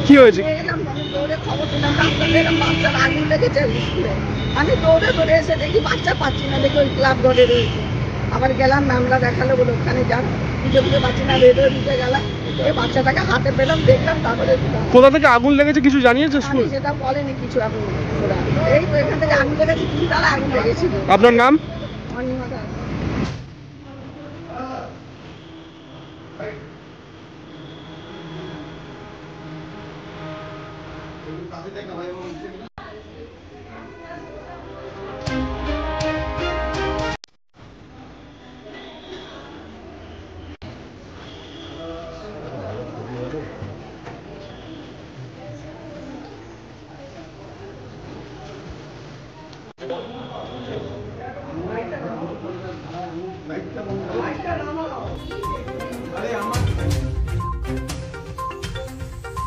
কি হয়েছে? দৌড়ে খবর দিলাম ডাক্তার, এরকম বাচ্চার আগুন লেগেছে স্কুলে। আমি দৌড়ে দৌড়ে এসে দেখি বাচ্চা পাচ্ছি না, দেখি ওই ক্লাব ঘরে রয়েছে। আবার গেলাম, ম্যামরা দেখালো, বলে ওখানে যান, খুঁজে পাচ্ছি না, রেডিও দিতে গেলাম, এই বাচ্চাটাকে হাতে পেলাম, দেখলাম, তারপরে কোথা থেকে আগুন লেগেছে কিছু জানিয়েছে স্কুল? সেটা বলেনি কিছু এখন ওরা। এই তো এখান থেকে আগুন লেগেছে, তিনতলা আগুন লেগেছিল। আপনার নাম? অনিমা দাস। লাইটটা নামাও।